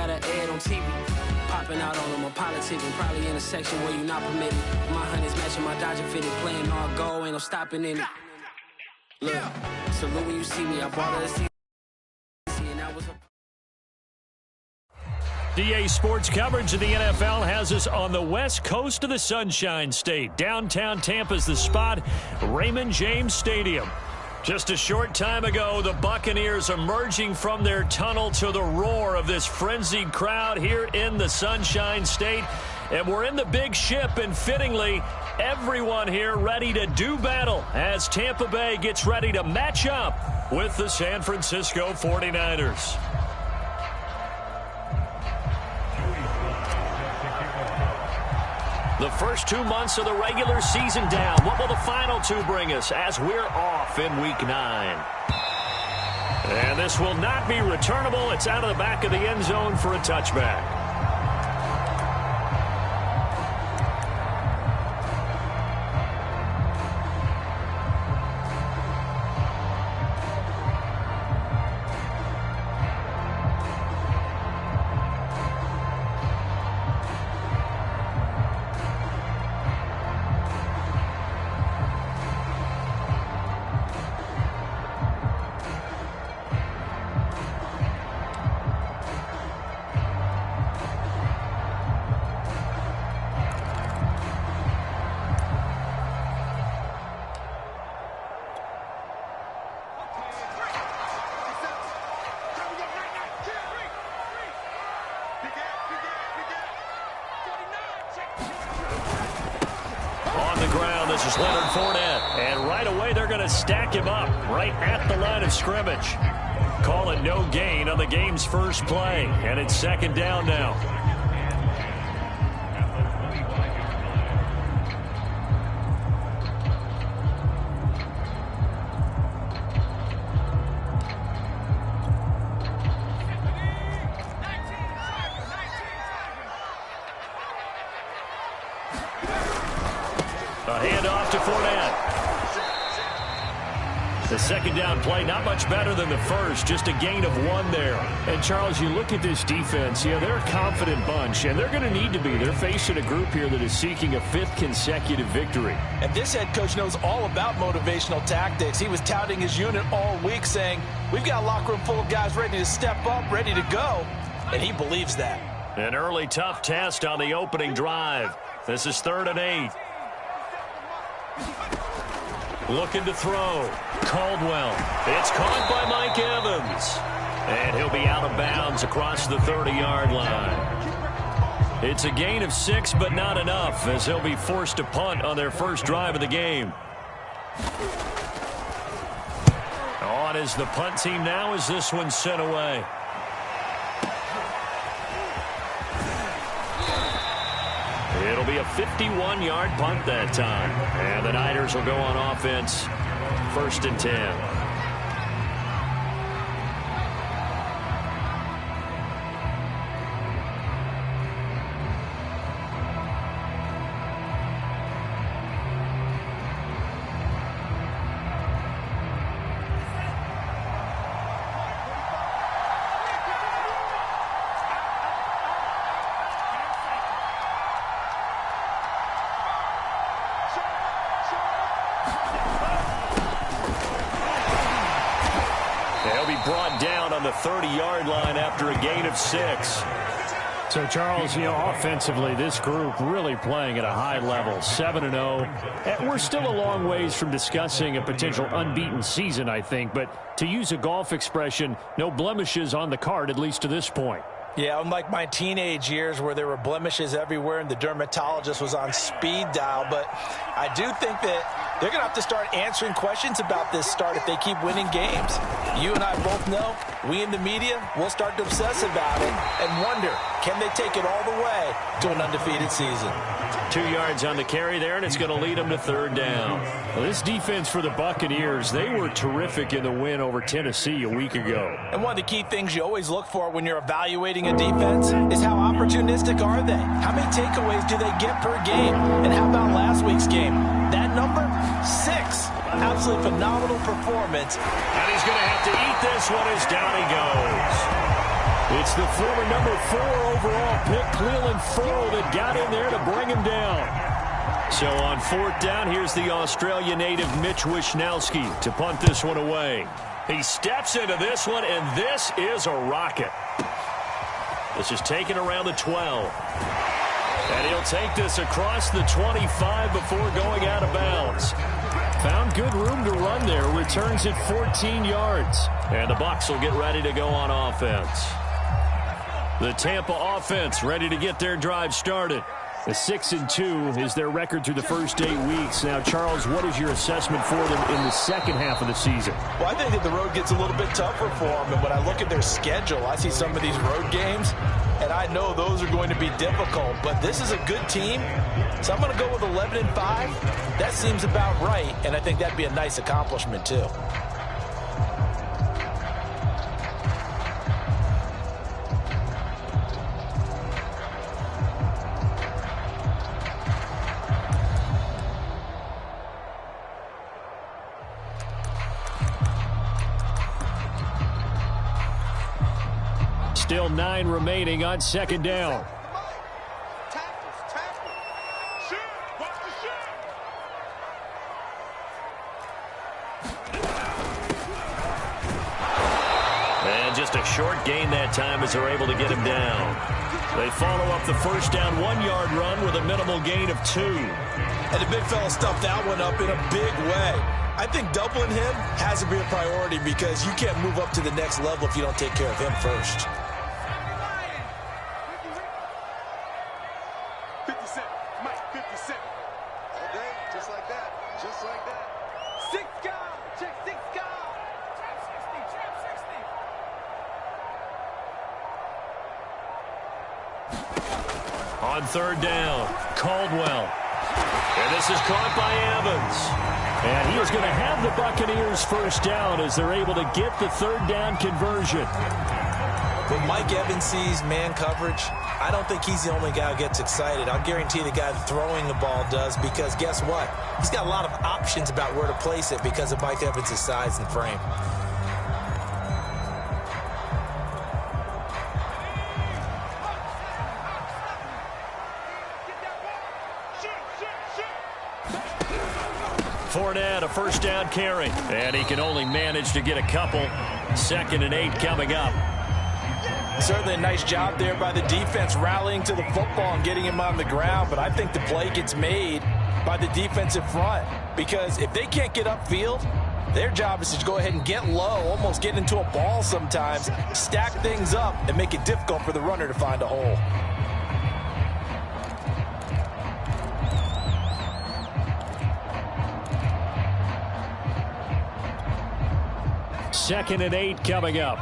got an ad on TV. Popping out on them on politicking. Probably in a section where you're not permitted. My honey's matching my Dodger fitted. Playing all go, ain't no stopping in it. Look, salute when you see me. I bought her a seat. And that was a... DA Sports coverage of the NFL has us on the west coast of the Sunshine State. Downtown Tampa's the spot, Raymond James Stadium. Just a short time ago, the Buccaneers emerging from their tunnel to the roar of this frenzied crowd here in the Sunshine State. And we're in the big ship, and fittingly, everyone here ready to do battle as Tampa Bay gets ready to match up with the San Francisco 49ers. The first 2 months of the regular season down. What will the final two bring us as we're off in Week 9? And this will not be returnable. It's out of the back of the end zone for a touchback. This is Leonard Fournette, and right away they're going to stack him up right at the line of scrimmage. Call it no gain on the game's first play, and it's second down now. A handoff to Fournette. The second down play, not much better than the first, just a gain of 1 there. And, Charles, you look at this defense, they're a confident bunch, and they're going to need to be. They're facing a group here that is seeking a 5th consecutive victory. And this head coach knows all about motivational tactics. He was touting his unit all week, saying, we've got a locker room full of guys ready to step up, ready to go, and he believes that. An early tough test on the opening drive. This is 3rd and 8. Looking to throw. Caldwell. It's caught by Mike Evans. And he'll be out of bounds across the 30-yard line. It's a gain of 6, but not enough, as he'll be forced to punt on their first drive of the game. On is the punt team now as this one's sent away. It'll be a 51-yard punt that time. And the Niners will go on offense. 1st and 10. Brought down on the 30-yard line after a gain of 6. So, Charles, offensively, this group really playing at a high level, 7-0. And we're still a long ways from discussing a potential unbeaten season, I think. But to use a golf expression, no blemishes on the card, at least to this point. Yeah, unlike my teenage years where there were blemishes everywhere and the dermatologist was on speed dial. But I do think that they're going to have to start answering questions about this start if they keep winning games. You and I both know, we in the media, we'll start to obsess about it and wonder, can they take it all the way to an undefeated season? 2 yards on the carry there, and it's going to lead them to 3rd down. Well, this defense for the Buccaneers, they were terrific in the win over Tennessee a week ago. And one of the key things you always look for when you're evaluating a defense is how opportunistic are they? How many takeaways do they get per game? And how about last week's game? That number, 6. Absolutely phenomenal performance. And he's going to have to eat this one as down he goes. It's the former number 4 overall pick, Cleveland Ferrell, that got in there to bring him down. So on 4th down, here's the Australia native Mitch Wishnowsky to punt this one away. He steps into this one, and this is a rocket. This is taken around the 12. And he'll take this across the 25 before going out of bounds. Found good room to run there. Returns it 14 yards. And the Bucs will get ready to go on offense. The Tampa offense ready to get their drive started. A 6-2 is their record through the first 8 weeks. Now, Charles, what is your assessment for them in the second half of the season? Well, I think that the road gets a little bit tougher for them. And when I look at their schedule, I see some of these road games, and I know those are going to be difficult. But this is a good team, so I'm going to go with 11-5. That seems about right, and I think that'd be a nice accomplishment, too. Still 9 remaining on 2nd down. And just a short gain that time as they're able to get him down. They follow up the first down 1-yard run with a minimal gain of 2. And the big fella stuffed that one up in a big way. I think doubling him has to be a priority because you can't move up to the next level if you don't take care of him first. On 3rd down, Caldwell. And this is caught by Evans. And he is going to have the Buccaneers first down as they're able to get the 3rd down conversion. When Mike Evans sees man coverage, I don't think he's the only guy who gets excited. I'll guarantee the guy throwing the ball does, because guess what? He's got a lot of options about where to place it because of Mike Evans' size and frame. Fournette, a first down carry. And he can only manage to get a couple. 2nd and 8 coming up. Certainly a nice job there by the defense rallying to the football and getting him on the ground. But I think the play gets made by the defensive front. Because if they can't get upfield, their job is to go ahead and get low, almost get into a ball sometimes, stack things up, and make it difficult for the runner to find a hole. Second and 8 coming up.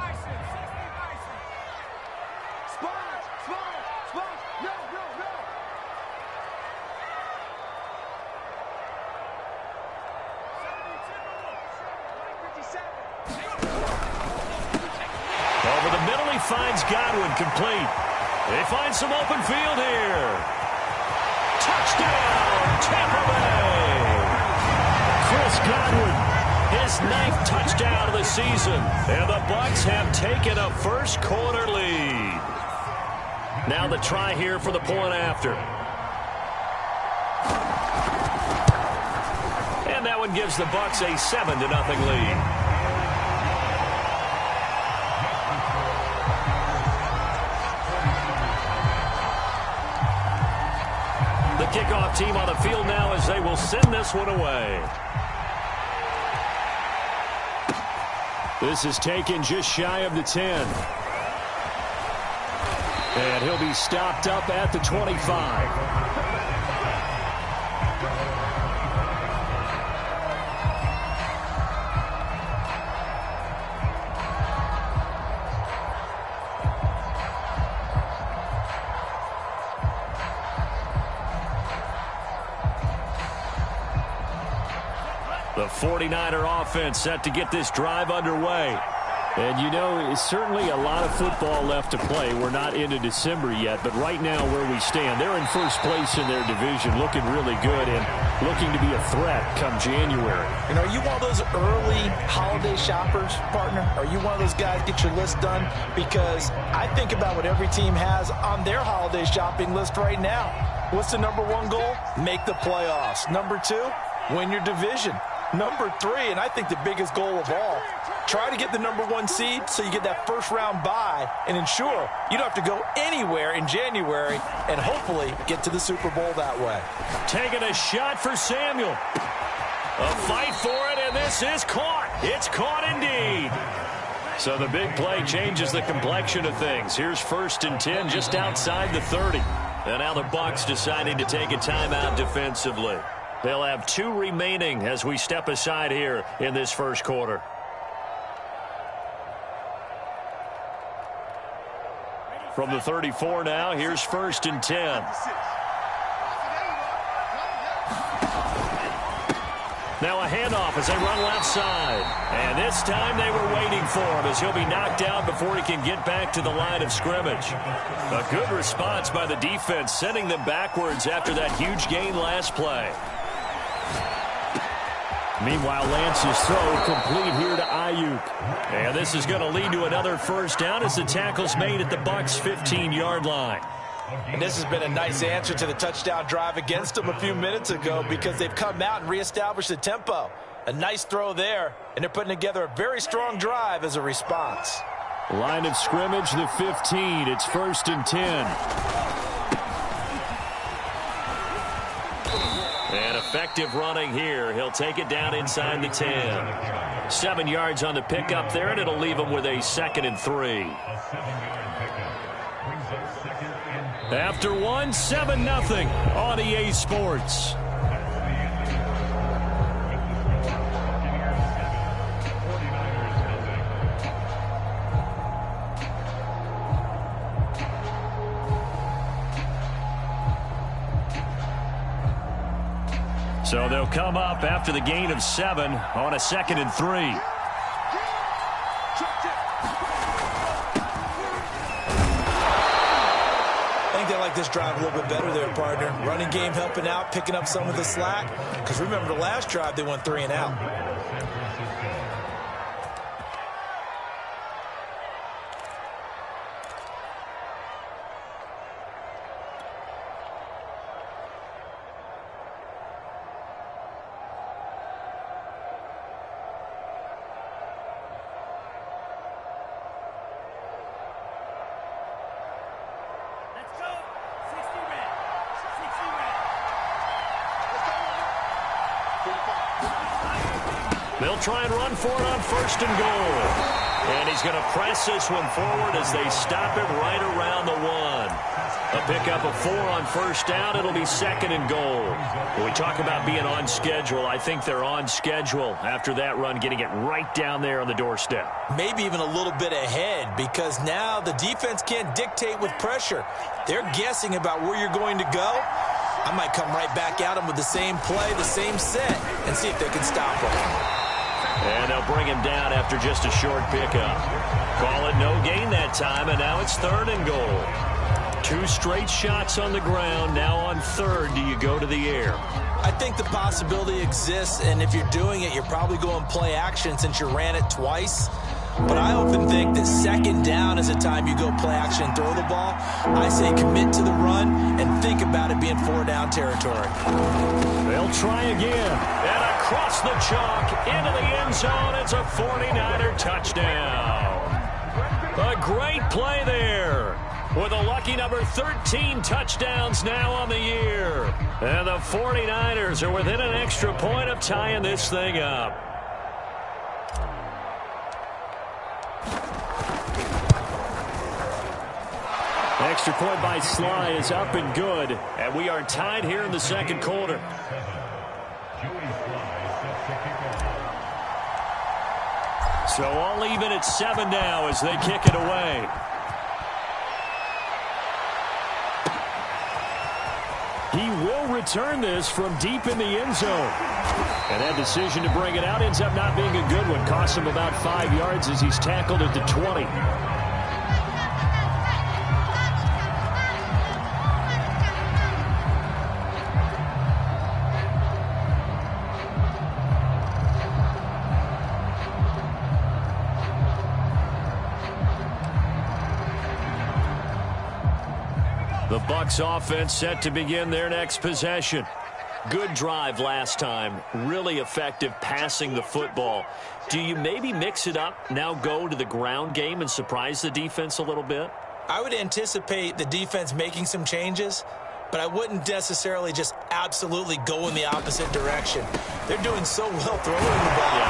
Over the middle, he finds Godwin complete. They find some open field here. Touchdown, Tampa Bay. Chris Godwin. His 9th touchdown of the season. And the Bucs have taken a first quarter lead. Now the try here for the point after. And that one gives the Bucs a 7-0 lead. The kickoff team on the field now as they will send this one away. This is taken just shy of the 10. And he'll be stopped up at the 25. The 49er offense set to get this drive underway. And, you know, it's certainly a lot of football left to play. We're not into December yet, but right now where we stand, they're in first place in their division, looking really good and looking to be a threat come January. You know, are you one of those early holiday shoppers, partner? Are you one of those guys get your list done? Because I think about what every team has on their holiday shopping list right now. What's the number one goal? Make the playoffs. Number two, win your division. Number three, and I think the biggest goal of all, try to get the number one seed so you get that first round bye and ensure you don't have to go anywhere in January and hopefully get to the Super Bowl that way. Taking a shot for Samuel. A fight for it, and this is caught. It's caught indeed. So the big play changes the complexion of things. Here's 1st and 10 just outside the 30. And now the Bucs deciding to take a timeout defensively. They'll have 2 remaining as we step aside here in this first quarter. From the 34 now, here's 1st and 10. Now a handoff as they run left side. And this time they were waiting for him as he'll be knocked out before he can get back to the line of scrimmage. A good response by the defense, sending them backwards after that huge gain last play. Meanwhile, Lance's throw complete here to Ayuk. And this is going to lead to another first down as the tackle's made at the Bucs' 15-yard line. And this has been a nice answer to the touchdown drive against them a few minutes ago because they've come out and reestablished the tempo. A nice throw there, and they're putting together a very strong drive as a response. Line of scrimmage, the 15. It's 1st and 10. And effective running here. He'll take it down inside the 10. 7 yards on the pickup there, and it'll leave him with a 2nd and 3. After 1, 7-0 on EA Sports. So they'll come up after the gain of 7 on a 2nd and 3. I think they like this drive a little bit better there, partner. Running game helping out, picking up some of the slack. Because remember the last drive, they went 3 and out. They'll try and run for it on 1st and goal. And he's going to press this one forward as they stop him right around the 1. A pickup of 4 on 1st down. It'll be 2nd and goal. When we talk about being on schedule, I think they're on schedule after that run, getting it right down there on the doorstep. Maybe even a little bit ahead because now the defense can't dictate with pressure. They're guessing about where you're going to go. I might come right back at them with the same play, the same set, and see if they can stop them. And they'll bring him down after just a short pickup. Call it no gain that time, and now it's 3rd and goal. 2 straight shots on the ground. Now on 3rd, do you go to the air? I think the possibility exists, and if you're doing it, you're probably going play action since you ran it twice. But I often think that 2nd down is a time you go play action and throw the ball. I say commit to the run and think about it being 4-down territory. They'll try again. And across the chalk into the end zone. It's a 49er touchdown. A great play there. With a lucky number 13 touchdowns now on the year. And the 49ers are within an extra point of tying this thing up. Extra point by Sly is up and good. And we are tied here in the 2nd quarter. So all even at 7 now as they kick it away. He will return this from deep in the end zone. And that decision to bring it out ends up not being a good one. Costs him about 5 yards as he's tackled at the 20. The Bucs offense set to begin their next possession. Good drive last time. Really effective passing the football. Do you maybe mix it up, now go to the ground game and surprise the defense a little bit? I would anticipate the defense making some changes, but I wouldn't necessarily just absolutely go in the opposite direction. They're doing so well throwing the ball.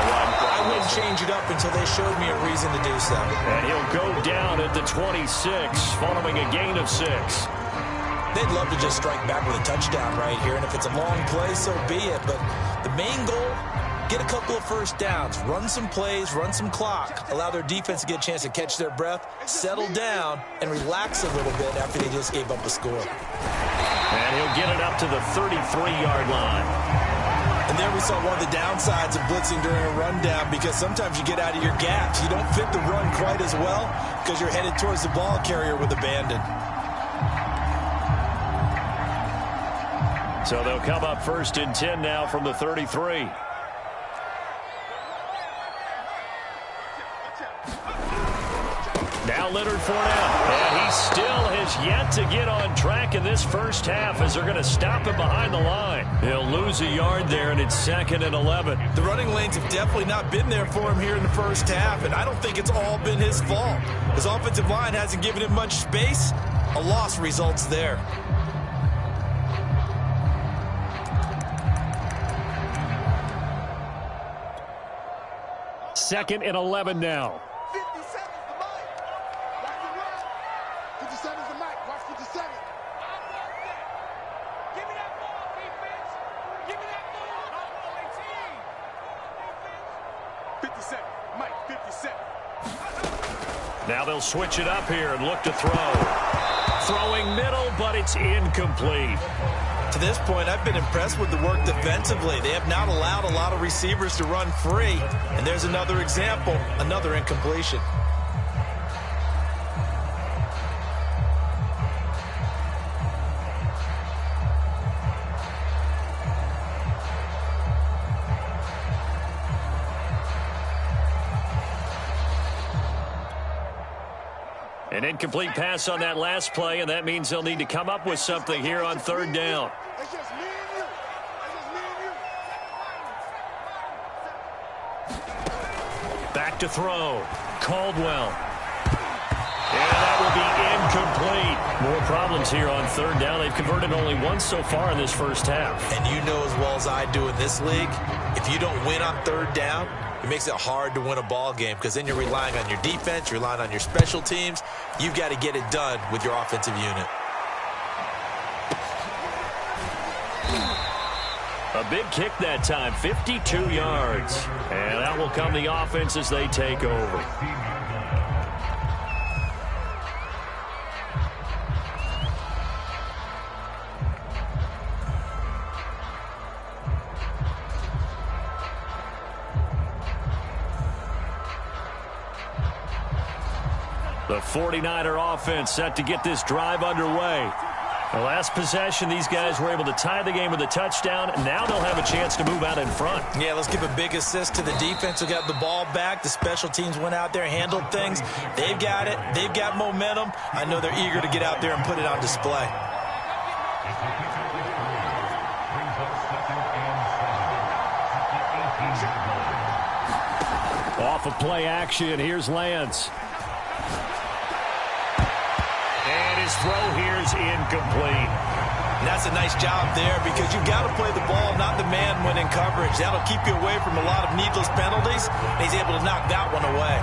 I wouldn't change it up until they showed me a reason to do so. And he'll go down at the 26, following a gain of 6. They'd love to just strike back with a touchdown right here, and if it's a long play, so be it. But the main goal, get a couple of first downs, run some plays, run some clock, allow their defense to get a chance to catch their breath, settle down, and relax a little bit after they just gave up a score. And he'll get it up to the 33-yard line. And there we saw one of the downsides of blitzing during a rundown, because sometimes you get out of your gaps. You don't fit the run quite as well because you're headed towards the ball carrier with abandon. So they'll come up 1st and 10 now from the 33. Now Leonard Fournette. And he still has yet to get on track in this first half as they're going to stop him behind the line. He'll lose a yard there, and it's 2nd and 11. The running lanes have definitely not been there for him here in the first half, and I don't think it's all been his fault. His offensive line hasn't given him much space. A loss results there. 2nd and 11 now. 57's the mic. Watch the run. 57's the mic. Watch 57. Give me that ball, defense. Give me that ball. I'm on 18. 57. Mike, 57. Now they'll switch it up here and look to throw. Throwing middle, but it's incomplete. To this point, I've been impressed with the work defensively. They have not allowed a lot of receivers to run free. And there's another example, another incompletion. An incomplete pass on that last play, and that means they'll need to come up with something here on 3rd down. It's just me and you. It's just me and you. Back to throw. Caldwell. And that will be incomplete. More problems here on 3rd down. They've converted only once so far in this first half. And you know as well as I do in this league, if you don't win on 3rd down, it makes it hard to win a ball game, because then you're relying on your defense, you're relying on your special teams. You've got to get it done with your offensive unit. A big kick that time, 52 yards. And out will come the offense as they take over. The 49er offense set to get this drive underway. The last possession, these guys were able to tie the game with a touchdown. Now they'll have a chance to move out in front. Yeah, let's give a big assist to the defense who got the ball back. The special teams went out there, handled things. They've got it. They've got momentum. I know they're eager to get out there and put it on display. Off of play action, here's Lance. And his throw here is incomplete. And that's a nice job there, because you've got to play the ball, not the man when in coverage. That'll keep you away from a lot of needless penalties, and he's able to knock that one away.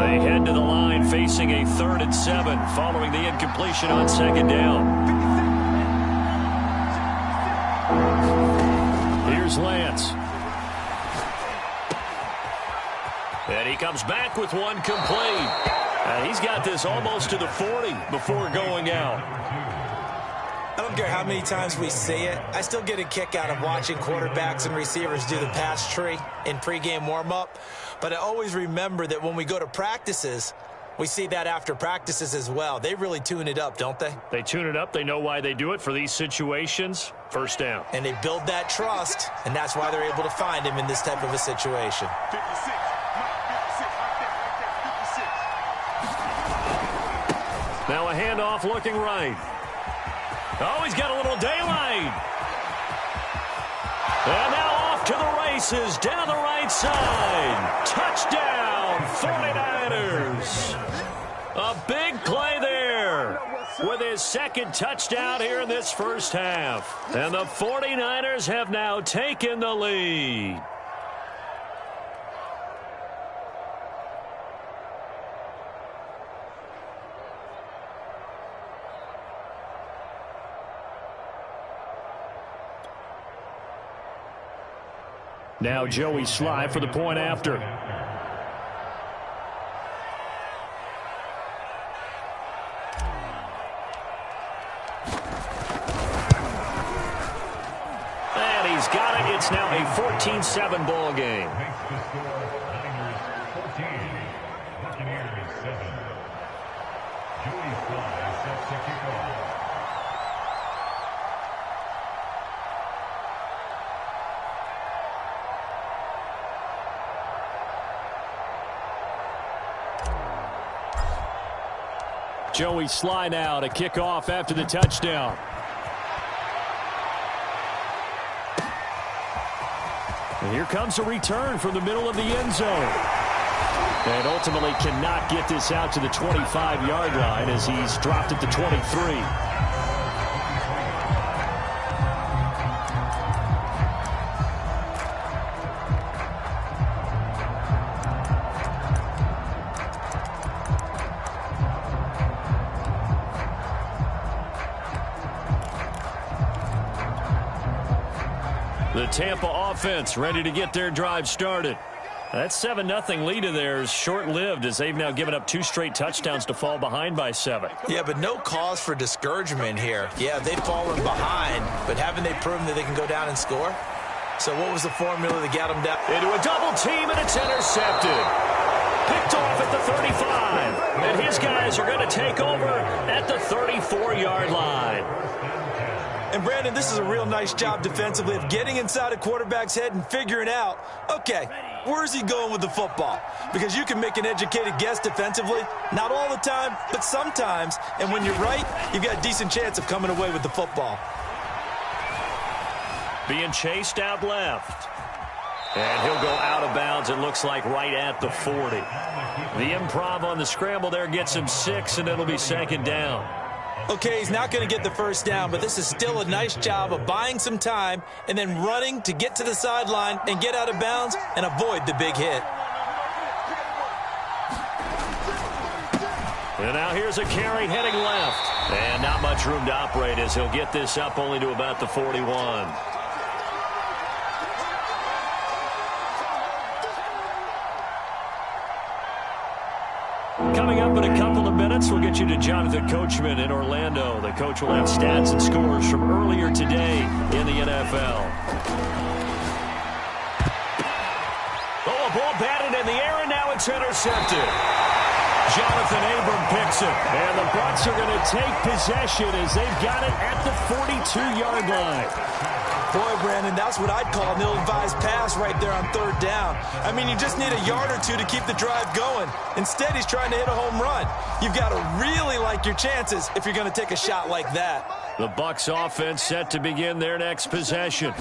They head to the line facing a 3rd and 7 following the incompletion on 2nd down. Here's Lance. And he comes back with one complete. And he's got this almost to the 40 before going out. I don't care how many times we see it. I still get a kick out of watching quarterbacks and receivers do the pass tree in pregame warm-up. But I always remember that when we go to practices, we see that after practices as well. They really tune it up, don't they? They tune it up. They know why they do it for these situations. 1st down. And they build that trust, and that's why they're able to find him in this type of a situation. 56. Now a handoff looking right. Oh, he's got a little daylight. And now off to the races down the right side. Touchdown, 49ers. A big play there with his 2nd touchdown here in this 1st half. And the 49ers have now taken the lead. Now Joey Sly for the point after. And he's got it. It's now a 14-7 ball game. Joey Sly now to kick off after the touchdown. And here comes a return from the middle of the end zone. And ultimately cannot get this out to the 25-yard line as he's dropped at the 23. The Tampa offense ready to get their drive started. That 7-0 lead of theirs short-lived as they've now given up 2 straight touchdowns to fall behind by 7. Yeah, but no cause for discouragement here. Yeah, they've fallen behind, but haven't they proven that they can go down and score? So what was the formula that got them down? Into a double team, and it's intercepted. Picked off at the 35. And his guys are going to take over at the 34-yard line. And, Brandon, this is a real nice job defensively of getting inside a quarterback's head and figuring out, okay, where is he going with the football? Because you can make an educated guess defensively. Not all the time, but sometimes. And when you're right, you've got a decent chance of coming away with the football. Being chased out left. And he'll go out of bounds, it looks like, right at the 40. The improv on the scramble there gets him 6, and it'll be 2nd down. Okay, he's not going to get the 1st down, but this is still a nice job of buying some time and then running to get to the sideline and get out of bounds and avoid the big hit. And now here's a carry heading left. And not much room to operate as he'll get this up only to about the 41. Coming up in a couple of minutes, we'll get you to Jonathan Coachman in Orlando. The coach will have stats and scores from earlier today in the NFL. Oh, a ball batted in the air, and now it's intercepted. Jonathan Abram picks it. And the Bucs are going to take possession as they've got it at the 42-yard line. Boy, Brandon, that's what I'd call an ill-advised pass right there on 3rd down. I mean, you just need a yard or 2 to keep the drive going. Instead, he's trying to hit a home run. You've got to really like your chances if you're going to take a shot like that. The Bucs offense set to begin their next possession.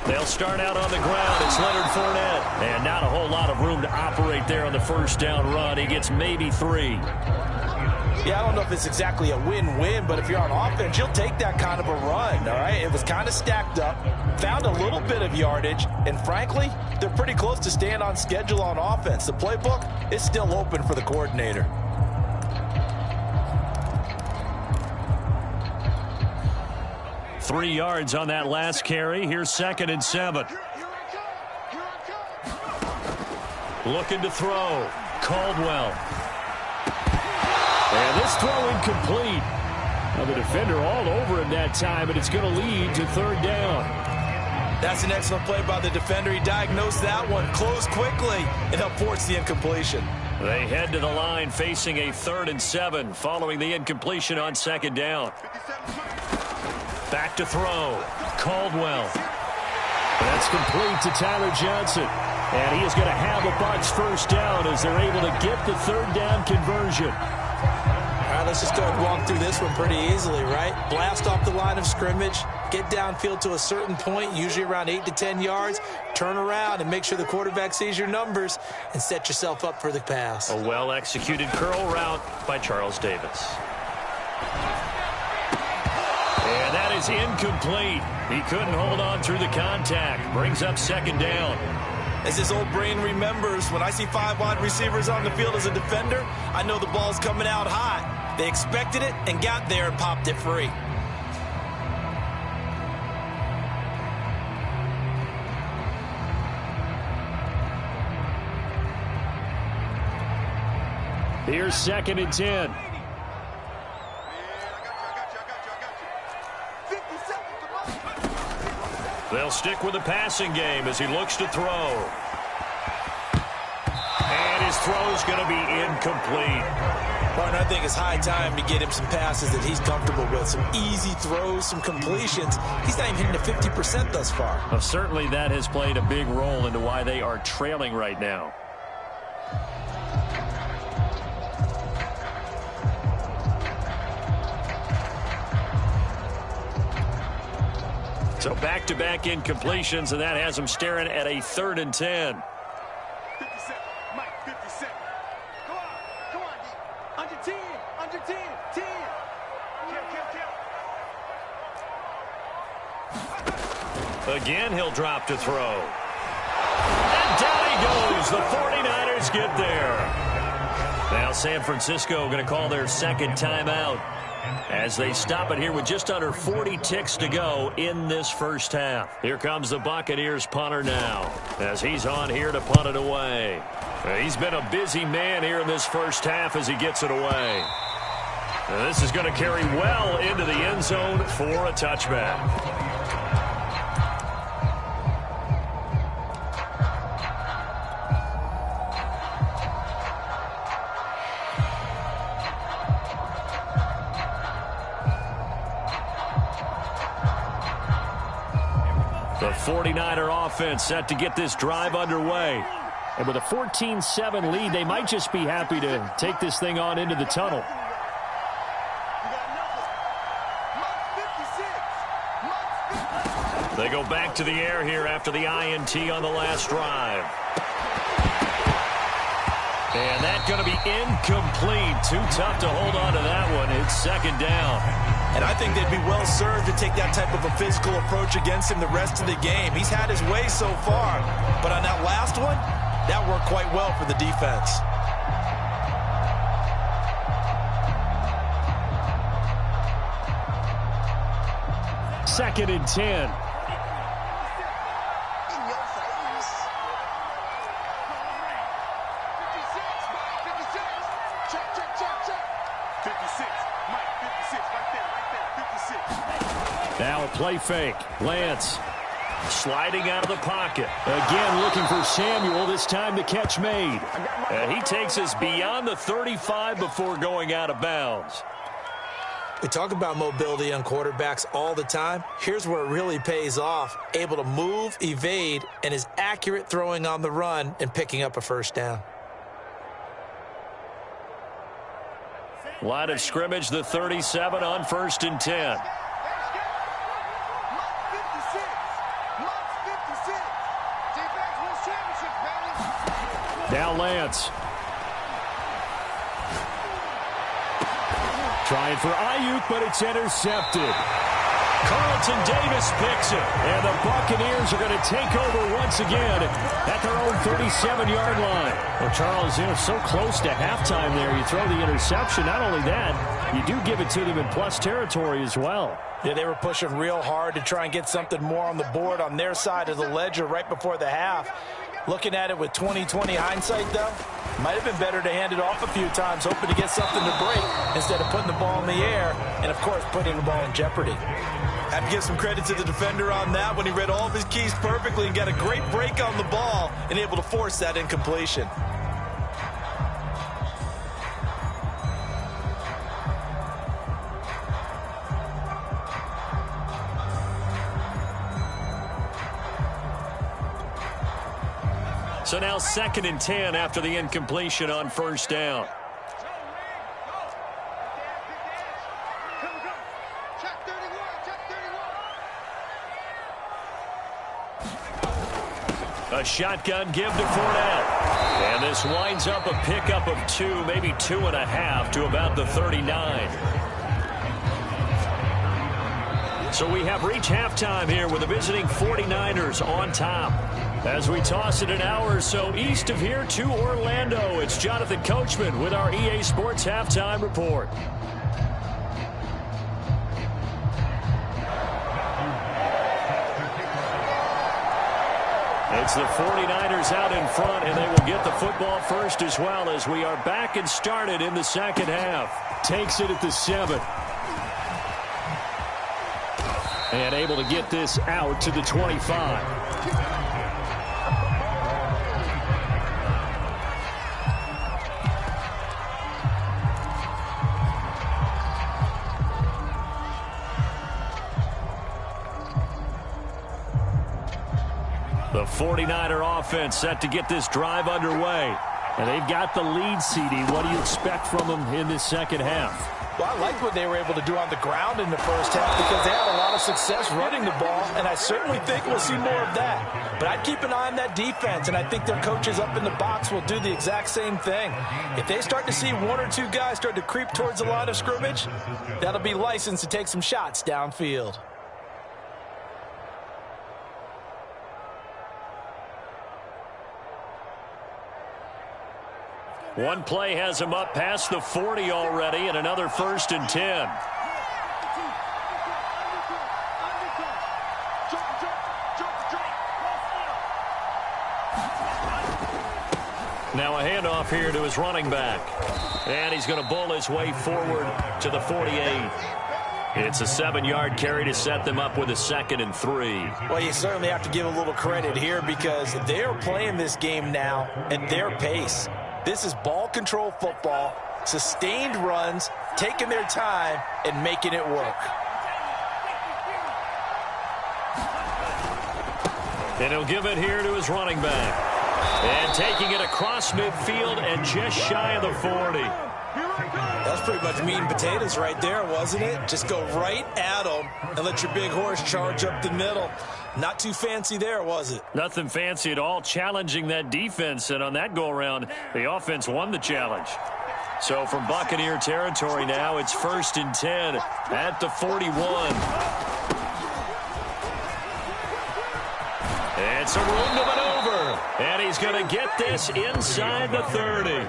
They'll start out on the ground. It's Leonard Fournette. And not a whole lot of room to operate there on the 1st down run. He gets maybe 3. Yeah, I don't know if it's exactly a win-win, but if you're on offense, you'll take that kind of a run, all right? It was kind of stacked up, found a little bit of yardage, and frankly, they're pretty close to staying on schedule on offense. The playbook is still open for the coordinator. Three yards on that last carry. Here's 2nd and 7. Looking to throw. Caldwell. And this throw incomplete. Now the defender all over him that time, and it's going to lead to 3rd down. That's an excellent play by the defender. He diagnosed that one, closed quickly, and helped force the incompletion. They head to the line facing a 3rd and 7 following the incompletion on 2nd down. Back to throw. Caldwell. That's complete to Tyler Johnson. And he is going to have a Bucs 1st down as they're able to get the 3rd down conversion. All right, let's just go and walk through this one pretty easily, right? Blast off the line of scrimmage, get downfield to a certain point, usually around 8 to 10 yards, turn around and make sure the quarterback sees your numbers and set yourself up for the pass. A well-executed curl route by Charles Davis. And that is incomplete. He couldn't hold on through the contact. Brings up 2nd down. As his old brain remembers, when I see 5 wide receivers on the field as a defender, I know the ball's coming out hot. They expected it and got there and popped it free. Here's 2nd and 10. They'll stick with the passing game as he looks to throw. And his throw's going to be incomplete. Partner, I think it's high time to get him some passes that he's comfortable with. Some easy throws, some completions. He's not even hitting to 50% thus far. Well, certainly that has played a big role into why they are trailing right now. So back-to-back incompletions, and that has them staring at a 3rd and 10. 57, Mike, 57. Come on, D. Under 10, under 10, 10. Kill. Again, he'll drop to throw. And down he goes. The 49ers get there. Now San Francisco going to call their 2nd timeout as they stop it here with just under 40 ticks to go in this 1st half. Here comes the Buccaneers punter now as he's on here to punt it away. He's been a busy man here in this 1st half as he gets it away. This is going to carry well into the end zone for a touchback. The 49er offense set to get this drive underway. And with a 14-7 lead, they might just be happy to take this thing on into the tunnel. They go back to the air here after the INT on the last drive. And that's going to be incomplete. Too tough to hold on to that one. It's 2nd down. And I think they'd be well served to take that type of a physical approach against him the rest of the game. He's had his way so far. But on that last one, that worked quite well for the defense. Second and 10. Now a play fake. Lance sliding out of the pocket. Again looking for Samuel, this time the catch made. And he takes us beyond the 35 before going out of bounds. We talk about mobility on quarterbacks all the time. Here's where it really pays off. Able to move, evade, and is accurate throwing on the run and picking up a 1st down. Line of scrimmage, the 37 on 1st and 10. Now Lance. Trying for Ayuk, but it's intercepted. Carlton Davis picks it. And the Buccaneers are going to take over once again at their own 37-yard line. Well, Charles, so close to halftime there. You throw the interception. Not only that, you do give it to them in plus territory as well. Yeah, they were pushing real hard to try and get something more on the board on their side of the ledger right before the half. Looking at it with 20/20 hindsight, though, might have been better to hand it off a few times, hoping to get something to break instead of putting the ball in the air and, of course, putting the ball in jeopardy. Have to give some credit to the defender on that when he read all of his keys perfectly and got a great break on the ball and able to force that incompletion. So now 2nd and 10 after the incompletion on first down. A shotgun give to Fournette. And this winds up a pickup of 2, maybe 2.5 to about the 39. So we have reached halftime here with the visiting 49ers on top. As we toss it an hour or so east of here to Orlando, it's Jonathan Coachman with our EA Sports Halftime Report. It's the 49ers out in front, and they will get the football first as well as we are back and started in the second half. Takes it at the 7. And able to get this out to the 25. The 49er offense set to get this drive underway. And they've got the lead, CD. What do you expect from them in this second half? Well, I like what they were able to do on the ground in the first half because they had a lot of success running the ball, and I certainly think we'll see more of that. But I'd keep an eye on that defense, and I think their coaches up in the box will do the exact same thing. If they start to see 1 or 2 guys start to creep towards the line of scrimmage, that'll be licensed to take some shots downfield. One play has him up past the 40 already, and another 1st and 10. Now a handoff here to his running back. And he's going to bull his way forward to the 48. It's a 7-yard carry to set them up with a 2nd and 3. Well, you certainly have to give a little credit here because they're playing this game now at their pace. This is ball control football, sustained runs, taking their time, and making it work. And he'll give it here to his running back. And taking it across midfield and just shy of the 40. That's pretty much meat and potatoes right there, wasn't it? Just go right at them and let your big horse charge up the middle. Not too fancy there, was it? Nothing fancy at all, challenging that defense. And on that go-around, the offense won the challenge. So from Buccaneer territory now, it's 1st and 10 at the 41. It's a room to maneuver. And he's going to get this inside the 30.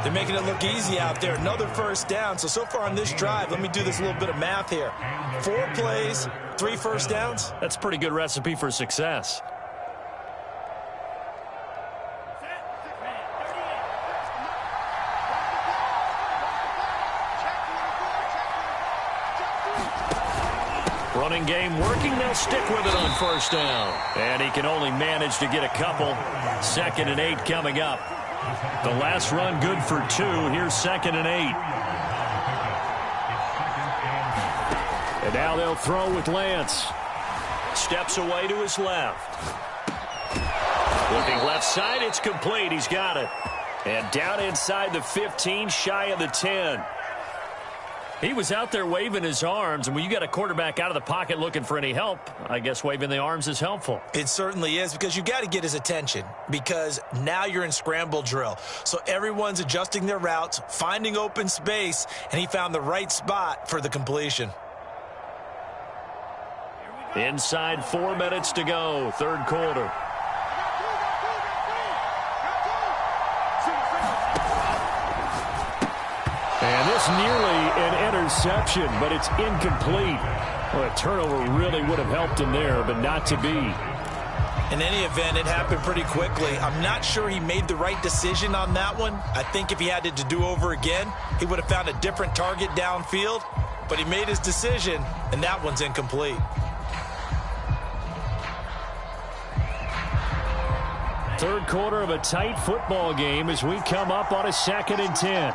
They're making it look easy out there. Another 1st down. So far on this drive, let me do this little bit of math here. 4 plays, 3 1st downs. That's a pretty good recipe for success. Running game working. They'll stick with it on 1st down. And he can only manage to get a couple. 2nd and 8 coming up. The last run good for 2. Here's 2nd and 8. And now they'll throw with Lance. Steps away to his left. Looking left side, it's complete. He's got it. And down inside the 15, shy of the 10. He was out there waving his arms, and when you got a quarterback out of the pocket looking for any help, I guess waving the arms is helpful. It certainly is, because you got to get his attention, because now you're in scramble drill. So everyone's adjusting their routes, finding open space, and he found the right spot for the completion. Inside 4 minutes to go, third quarter. And this nearly an interception, but it's incomplete. Well, a turnover really would have helped him there, but not to be. In any event, it happened pretty quickly. I'm not sure he made the right decision on that one. I think if he had it to do over again, he would have found a different target downfield. But he made his decision, and that one's incomplete. Third quarter of a tight football game as we come up on a 2nd and 10.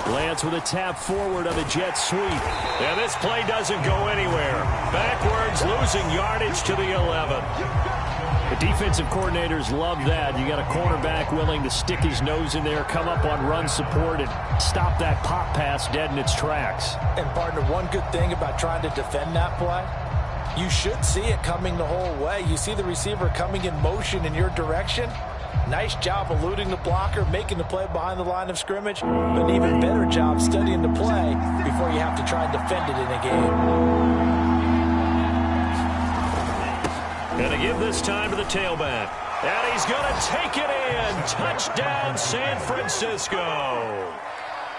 Lance with a tap forward on the jet sweep. And this play doesn't go anywhere. Backwards, losing yardage to the 11. The defensive coordinators love that. You got a cornerback willing to stick his nose in there, come up on run support, and stop that pop pass dead in its tracks. And, partner, one good thing about trying to defend that play, you should see it coming the whole way. You see the receiver coming in motion in your direction. Nice job eluding the blocker, making the play behind the line of scrimmage, but an even better job studying the play before you have to try and defend it in a game. Going to give this time to the tailback. And he's going to take it in. Touchdown, San Francisco.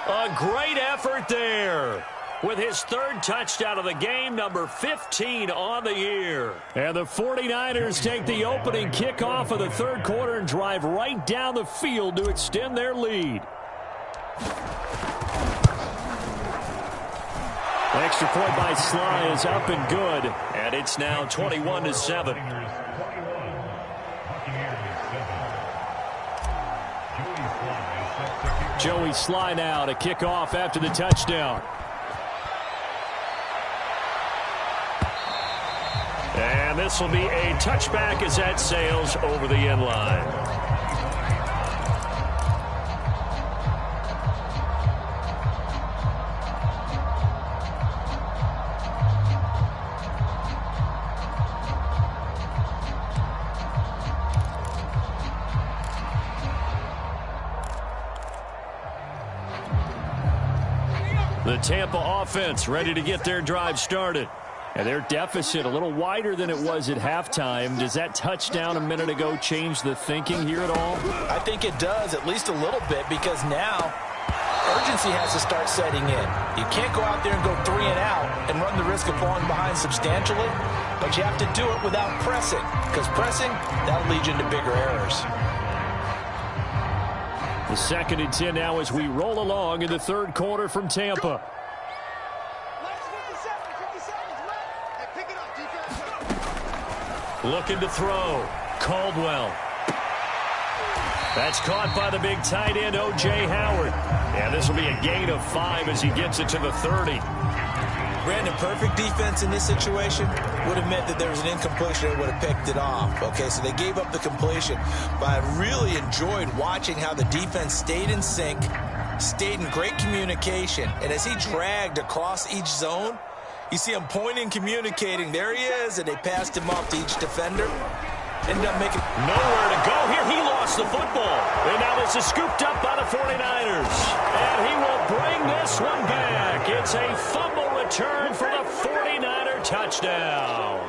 A great effort there with his third touchdown of the game, number 15 on the year. And the 49ers take the opening kickoff of the third quarter and drive right down the field to extend their lead. Extra point by Sly is up and good. And it's now 21-7. Joey Sly now to kick off after the touchdown. And this will be a touchback as that sails over the end line. The Tampa offense ready to get their drive started. And their deficit a little wider than it was at halftime. Does that touchdown a minute ago change the thinking here at all? I think it does, at least a little bit, because now urgency has to start setting in. You can't go out there and go 3 and out and run the risk of falling behind substantially, but you have to do it without pressing, because pressing, that'll lead you into bigger errors. The 2nd and 10 now as we roll along in the third quarter from Tampa. Looking to throw. Caldwell. That's caught by the big tight end, O.J. Howard. And this will be a gain of 5 as he gets it to the 30. Brandon, perfect defense in this situation would have meant that there was an incompletion and would have picked it off. Okay, so they gave up the completion. But I really enjoyed watching how the defense stayed in sync, stayed in great communication. And as he dragged across each zone, you see him pointing, communicating. There he is, and they passed him off to each defender. Ended up making nowhere to go here. He lost the football. And now this is scooped up by the 49ers. And he will bring this one back. It's a fumble return for the 49er touchdown.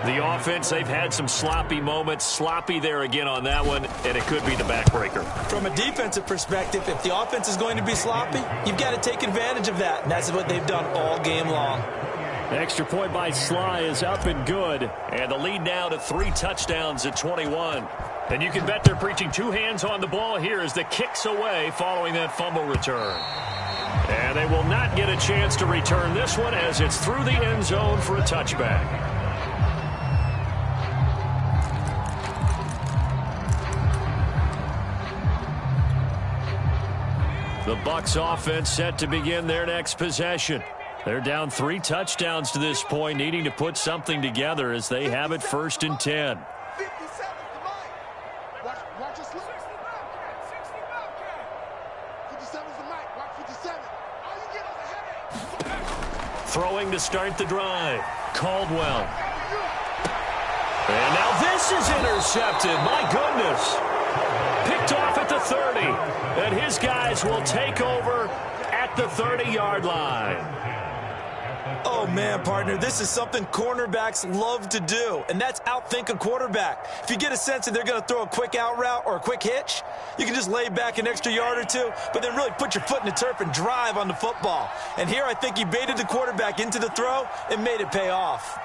The offense, they've had some sloppy moments. Sloppy there again on that one, and it could be the backbreaker. From a defensive perspective, if the offense is going to be sloppy, you've got to take advantage of that, and that's what they've done all game long. The extra point by Sly is up and good. And the lead now to 3 touchdowns at 21. And you can bet they're preaching 2 hands on the ball here as the kick's away following that fumble return. And they will not get a chance to return this one as it's through the end zone for a touchback. The Bucs offense set to begin their next possession. They're down 3 touchdowns to this point, needing to put something together as they have it 1st and 10. 57 to Mike. Watch us look. 57 is the Mike. Watch 57. Oh, you get on the headache. Throwing to start the drive. Caldwell. And now this is intercepted. My goodness. Picked off at the 30. And his guys will take over at the 30-yard line. Oh, man, partner, this is something cornerbacks love to do, and that's outthink a quarterback. If you get a sense that they're going to throw a quick out route or a quick hitch, you can just lay back an extra yard or two, but then really put your foot in the turf and drive on the football. And here I think he baited the quarterback into the throw and made it pay off.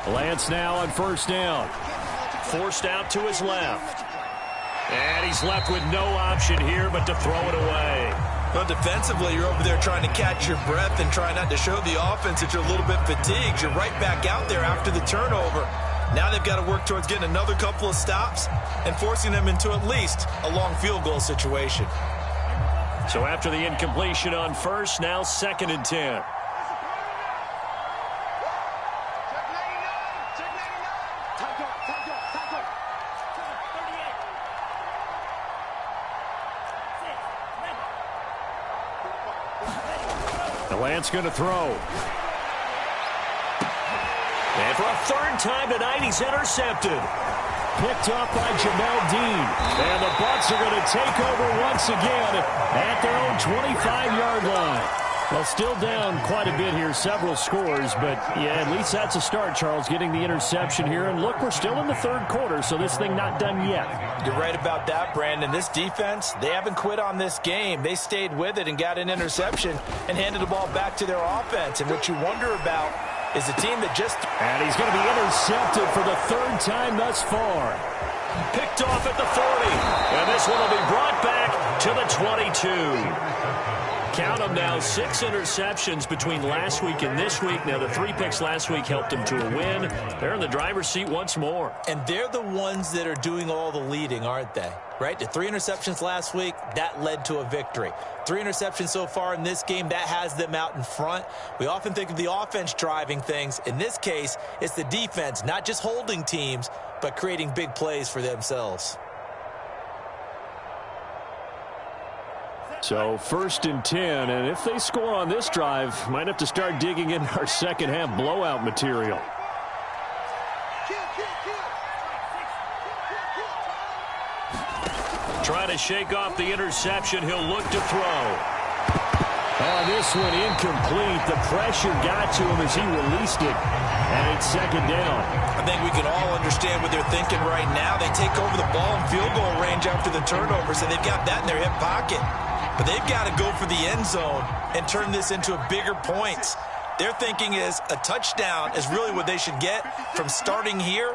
Lance now on 1st down. Forced out to his left. And he's left with no option here but to throw it away. Well, defensively, you're over there trying to catch your breath and try not to show the offense that you're a little bit fatigued. You're right back out there after the turnover. Now they've got to work towards getting another couple of stops and forcing them into at least a long field goal situation. So after the incompletion on 1st, now 2nd and 10. Lance going to throw. And for a 3rd time tonight, he's intercepted. Picked off by Jamel Dean. And the Bucs are going to take over once again at their own 25-yard line. Well, still down quite a bit here, several scores, but yeah, at least that's a start, Charles, getting the interception here. And look, we're still in the 3rd quarter, so this thing not done yet. You're right about that, Brandon. This defense, they haven't quit on this game. They stayed with it and got an interception and handed the ball back to their offense. And what you wonder about is a team that just... And he's going to be intercepted for the 3rd time thus far. Picked off at the 40. And this one will be brought back to the 22. Count them now, 6 interceptions between last week and this week. Now, the 3 picks last week helped them to a win. They're in the driver's seat once more. And they're the ones that are doing all the leading, aren't they? Right? The 3 interceptions last week, that led to a victory. 3 interceptions so far in this game, that has them out in front. We often think of the offense driving things. In this case, it's the defense, not just holding teams, but creating big plays for themselves. So 1st and 10, and if they score on this drive, might have to start digging in our second half blowout material. Trying to shake off the interception. He'll look to throw. Oh, this one incomplete. The pressure got to him as he released it, and it's 2nd down. I think we can all understand what they're thinking right now. They take over the ball in field goal range after the turnover, so they've got that in their hip pocket. But they've got to go for the end zone and turn this into a bigger points. Their thinking is a touchdown is really what they should get from starting here.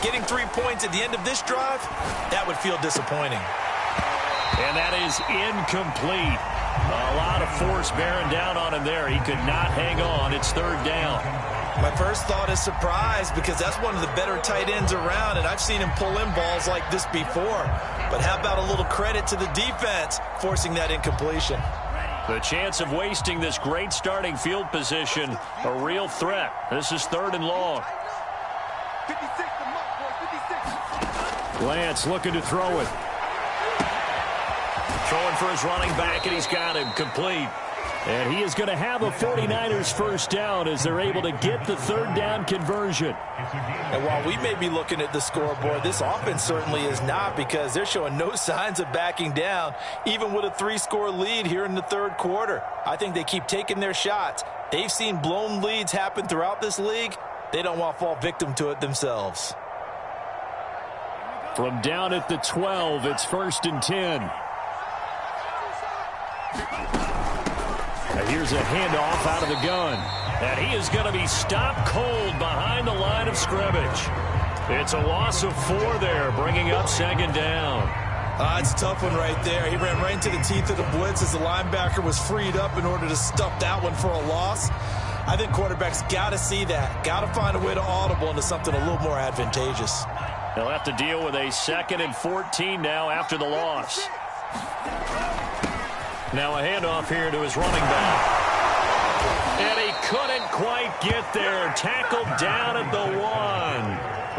Getting 3 points at the end of this drive, that would feel disappointing. And that is incomplete. A lot of force bearing down on him there. He could not hang on. It's 3rd down. My first thought is surprise because that's one of the better tight ends around, and I've seen him pull in balls like this before. But how about a little credit to the defense forcing that incompletion? The chance of wasting this great starting field position, a real threat. This is 3rd and long. 56 to Mike, boys, 56. Lance looking to throw it. Throwing for his running back, and he's got him complete. And he is going to have a 49ers 1st down as they're able to get the 3rd down conversion. And while we may be looking at the scoreboard, this offense certainly is not because they're showing no signs of backing down, even with a 3-score lead here in the 3rd quarter. I think they keep taking their shots. They've seen blown leads happen throughout this league. They don't want to fall victim to it themselves. From down at the 12, it's 1st and 10. And here's a handoff out of the gun. And he is going to be stopped cold behind the line of scrimmage. It's a loss of 4 there, bringing up 2nd down. It's a tough one right there. He ran right into the teeth of the blitz as the linebacker was freed up in order to stuff that one for a loss. I think quarterbacks got to see that. Got to find a way to audible into something a little more advantageous. They'll have to deal with a 2nd and 14 now after the loss. Now a handoff here to his running back. And he couldn't quite get there. Tackled down at the 1.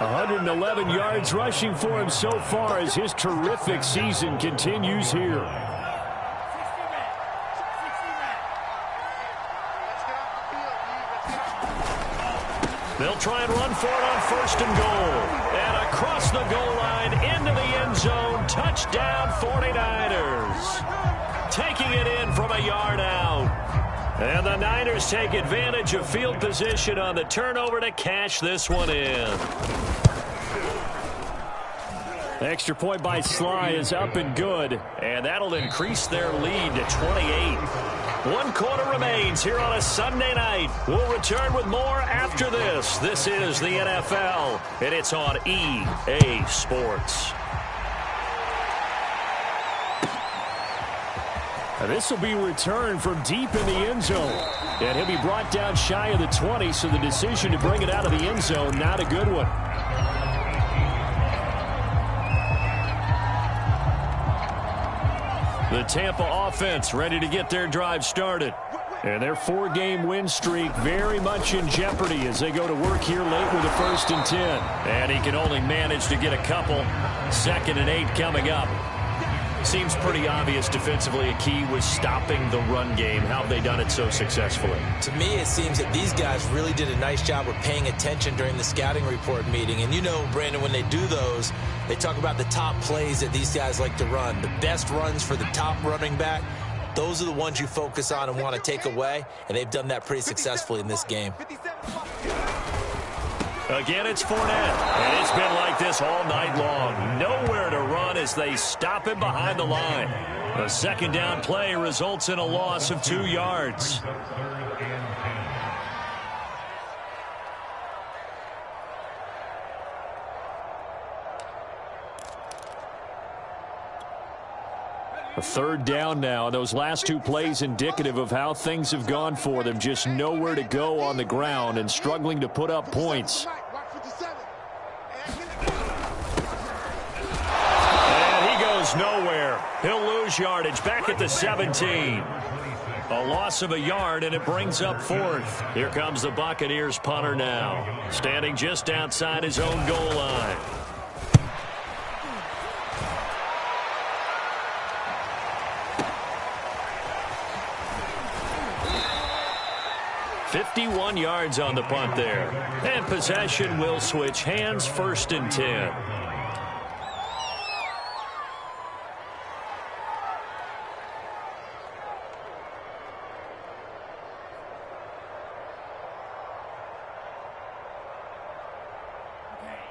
111 yards rushing for him so far as his terrific season continues here. They'll try and run for it on 1st and goal. And across the goal line into the end zone. Touchdown 49ers. Taking it in from a yard out. And the Niners take advantage of field position on the turnover to cash this one in. The extra point by Sly is up and good. And that'll increase their lead to 28. 1 quarter remains here on a Sunday night. We'll return with more after this. This is the NFL, and it's on EA Sports. This will be returned from deep in the end zone. And he'll be brought down shy of the 20, so the decision to bring it out of the end zone, not a good one. The Tampa offense ready to get their drive started. And their 4-game win streak very much in jeopardy as they go to work here late with a 1st and 10. And he can only manage to get a couple. 2nd and 8 coming up. Seems pretty obvious defensively a key was stopping the run game. How have they done it so successfully? To me, it seems that these guys really did a nice job of paying attention during the scouting report meeting. And you know, Brandon, when they do those, they talk about the top plays that these guys like to run. The best runs for the top running back, those are the ones you focus on and want to take away. And they've done that pretty successfully in this game. Again, it's Fournette, and it's been like this all night long. Nowhere to run as they stop him behind the line. The 2nd down play results in a loss of 2 yards. A 3rd down now. Those last 2 plays indicative of how things have gone for them. Just nowhere to go on the ground and struggling to put up points. And he goes nowhere. He'll lose yardage back at the 17. A loss of a yard, and it brings up 4th. Here comes the Buccaneers punter now, standing just outside his own goal line. 51 yards on the punt there. And possession will switch hands, 1st and 10.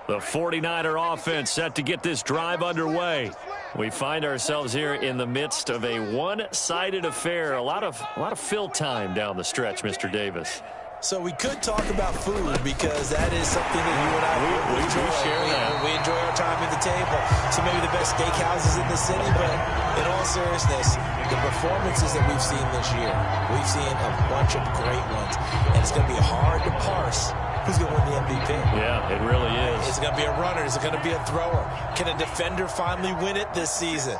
The 49er offense set to get this drive underway. We find ourselves here in the midst of a one-sided affair. A lot of fill time down the stretch, Mr. Davis. So we could talk about food because that is something that you and I we enjoy. share that. We enjoy our time at the table. So maybe the best steakhouses in the city, but in all seriousness, the performances that we've seen this year, we've seen a bunch of great ones. And it's going to be hard to parse who's going to win the MVP. Yeah, it really is. Is it going to be a runner? Is it going to be a thrower? Can a defender finally win it this season?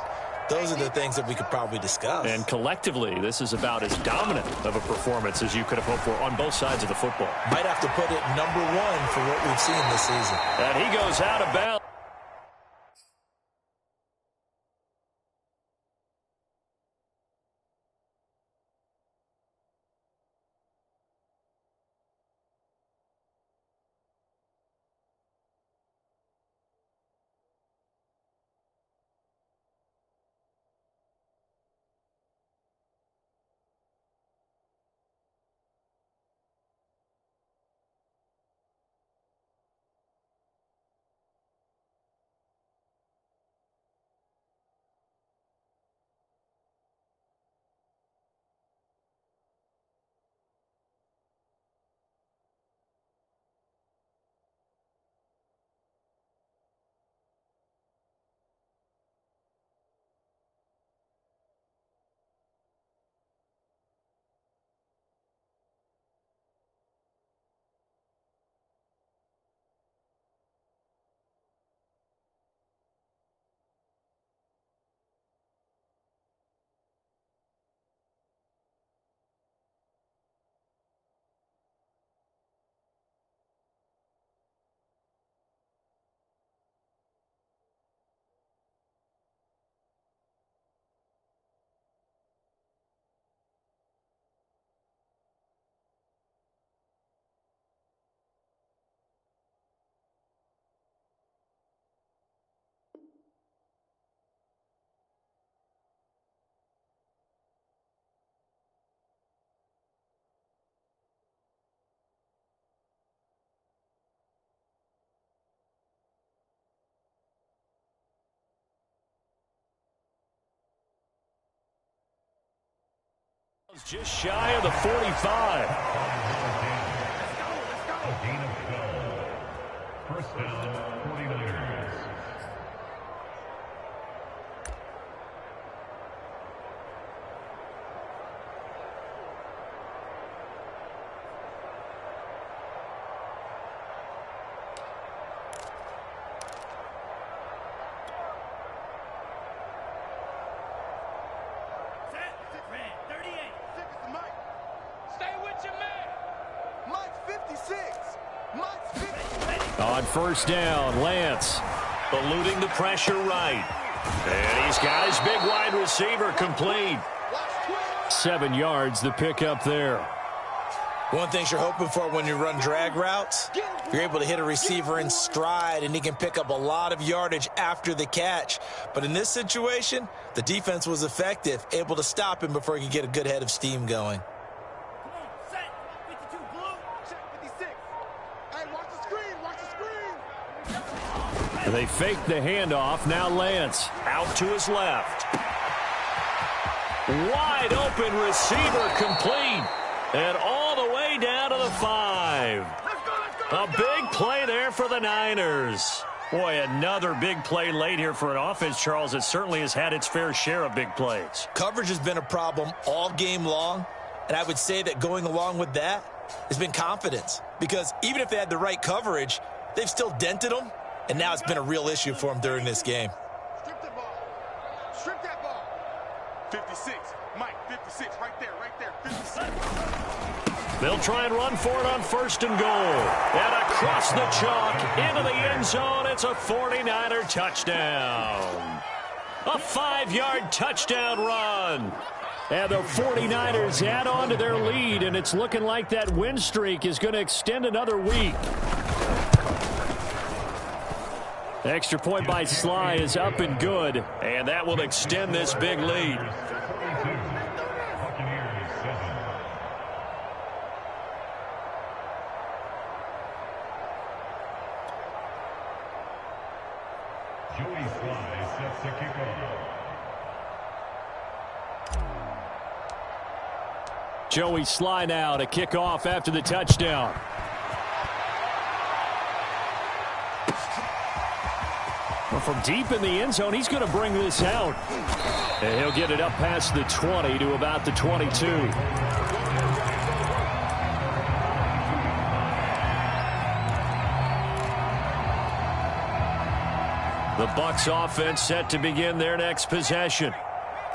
Those are the things that we could probably discuss. And collectively, this is about as dominant of a performance as you could have hoped for on both sides of the football. Might have to put it #1 for what we've seen this season. And he goes out of bounds. Just shy of the 45. First down, 49ers. On first down, Lance. Eluding the pressure right. And he's got his big wide receiver complete. 7 yards, the pickup there. One thing you're hoping for when you run drag routes, you're able to hit a receiver in stride, and he can pick up a lot of yardage after the catch. But in this situation, the defense was effective, able to stop him before he could get a good head of steam going. They fake the handoff. Now Lance. Out to his left. Wide open receiver complete. And all the way down to the 5. A big play there for the Niners. Boy, another big play late here for an offense, Charles. It certainly has had its fair share of big plays. Coverage has been a problem all game long, and I would say that going along with that has been confidence. Because even if they had the right coverage, they've still dented them, and now it's been a real issue for them during this game. Strip the ball. Strip that ball. 56. Mike, 56. Right there, 56. They'll try and run for it on first and goal. And across the chalk into the end zone. It's a 49er touchdown. A 5-yard touchdown run. And the 49ers add on to their lead, and it's looking like that win streak is going to extend another week. Extra point by Sly is up and good. And that will extend this big lead. Joey Sly sets the kickoff. Joey Sly now to kick off after the touchdown. Well, from deep in the end zone, he's going to bring this out. And he'll get it up past the 20 to about the 22. The Bucs offense set to begin their next possession.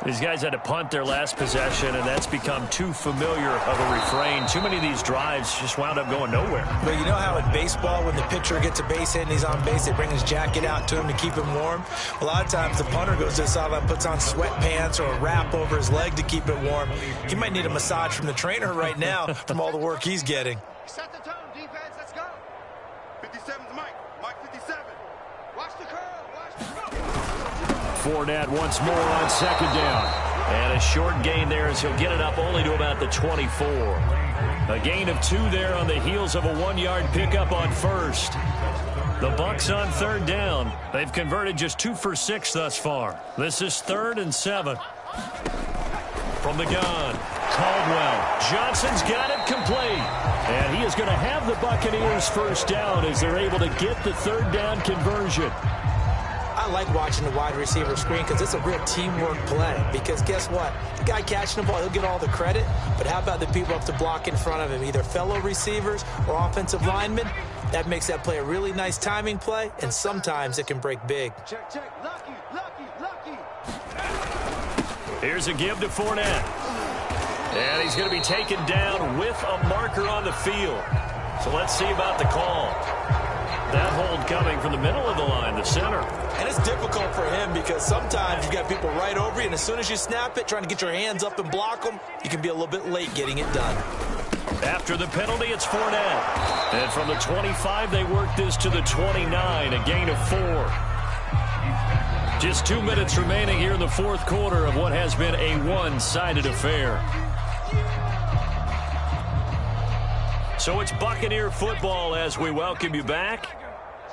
These guys had to punt their last possession, and that's become too familiar of a refrain. Too many of these drives just wound up going nowhere. But you know how in baseball, when the pitcher gets a base hit and he's on base, they bring his jacket out to him to keep him warm? A lot of times the punter goes to the sideline, puts on sweatpants or a wrap over his leg to keep it warm. He might need a massage from the trainer right now from all the work he's getting. Set the tone, defense. Let's go. 57's Mike. Mike 57. Watch the curl. Watch the curl. Fournette once more on second down. And a short gain there as he'll get it up only to about the 24. A gain of 2 there on the heels of a 1-yard pickup on first. The Bucs on third down. They've converted just 2 for 6 thus far. This is 3rd and 7. From the gun, Caldwell. Johnson's got it complete. And he is going to have the Buccaneers first down as they're able to get the third down conversion. I like watching the wide receiver screen because it's a real teamwork play. Because guess what? The guy catching the ball, he'll get all the credit. But how about the people up to block in front of him, either fellow receivers or offensive linemen? That makes that play a really nice timing play, and sometimes it can break big. Check, check. Lucky, lucky, lucky. Here's a give to Fournette. And he's going to be taken down with a marker on the field. So let's see about the call. That hold coming from the middle of the line, the center. And it's difficult for him because sometimes you've got people right over you, and as soon as you snap it, trying to get your hands up and block them, you can be a little bit late getting it done. After the penalty, it's Fournette. And from the 25, they work this to the 29, a gain of 4. Just 2 minutes remaining here in the fourth quarter of what has been a one-sided affair. So it's Buccaneer football as we welcome you back.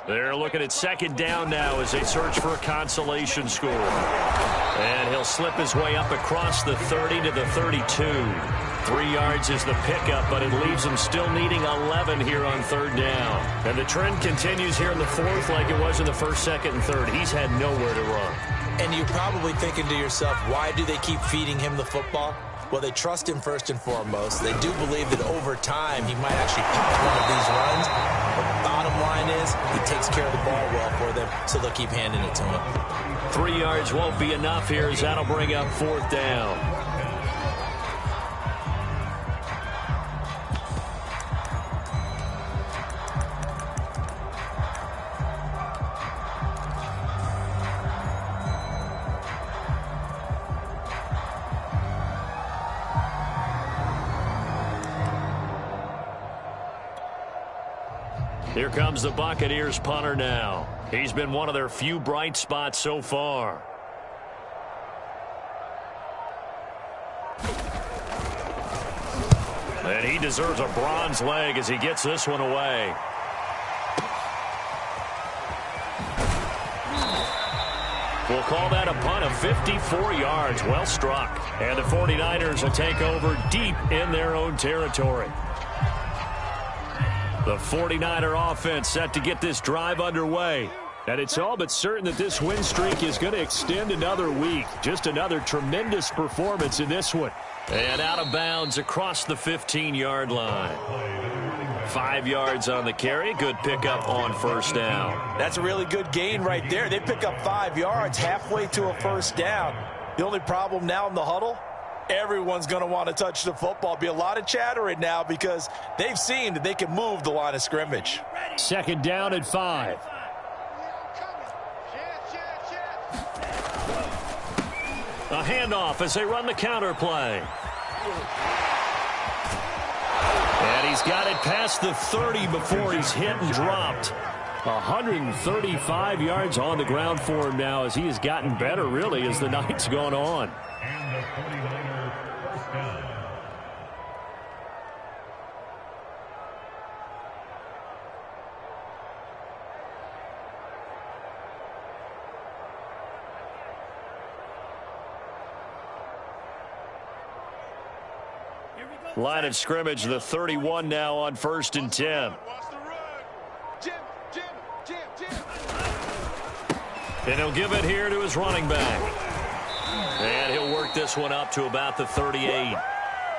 They're looking at second down now as they search for a consolation score. And he'll slip his way up across the 30 to the 32. 3 yards is the pickup, but it leaves him still needing 11 here on third down. And the trend continues here in the fourth like it was in the first, second, and third. He's had nowhere to run. And you're probably thinking to yourself, why do they keep feeding him the football? Well, they trust him first and foremost. They do believe that over time he might actually pop one of these runs. But the bottom line is he takes care of the ball well for them, so they'll keep handing it to him. 3 yards won't be enough here as that'll bring up fourth down. Here comes the Buccaneers punter now. He's been one of their few bright spots so far. And he deserves a bronze leg as he gets this one away. We'll call that a punt of 54 yards. Well struck. And the 49ers will take over deep in their own territory. The 49er offense set to get this drive underway. And it's all but certain that this win streak is going to extend another week. Just another tremendous performance in this one. And out of bounds across the 15-yard line. 5 yards on the carry. Good pickup on first down. That's a really good gain right there. They pick up 5 yards halfway to a first down. The only problem now in the huddle, everyone's going to want to touch the football. Be a lot of chattering now because they've seen that they can move the line of scrimmage. Second down at 5. A handoff as they run the counter play. And he's got it past the 30 before he's hit and dropped. 135 yards on the ground for him now as he has gotten better, really, as the night's gone on. And the 49er first down. Line of scrimmage, the 31 now on 1st and 10. And he'll give it here to his running back. And he'll work this one up to about the 38.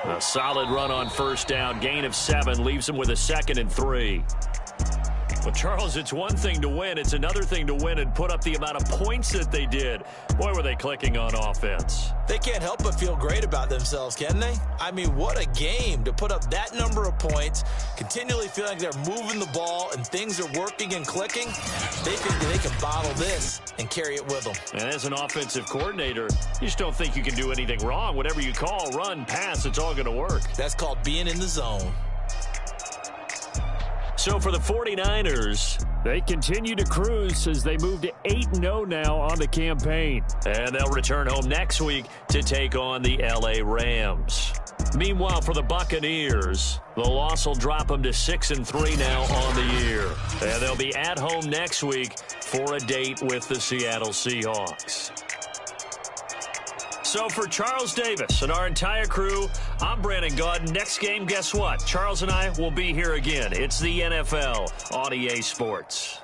A solid run on first down. Gain of 7 leaves him with a 2nd and 3. Well, Charles, it's one thing to win. It's another thing to win and put up the amount of points that they did. Boy, were they clicking on offense. They can't help but feel great about themselves, can they? I mean, what a game to put up that number of points, continually feeling like they're moving the ball and things are working and clicking. They think that they can bottle this and carry it with them. And as an offensive coordinator, you just don't think you can do anything wrong. Whatever you call, run, pass, it's all going to work. That's called being in the zone. So for the 49ers, they continue to cruise as they move to 8-0 now on the campaign. And they'll return home next week to take on the LA Rams. Meanwhile, for the Buccaneers, the loss will drop them to 6-3 now on the year. And they'll be at home next week for a date with the Seattle Seahawks. So for Charles Davis and our entire crew, I'm Brandon Gaudin. Next game, guess what? Charles and I will be here again. It's the NFL on EA Sports.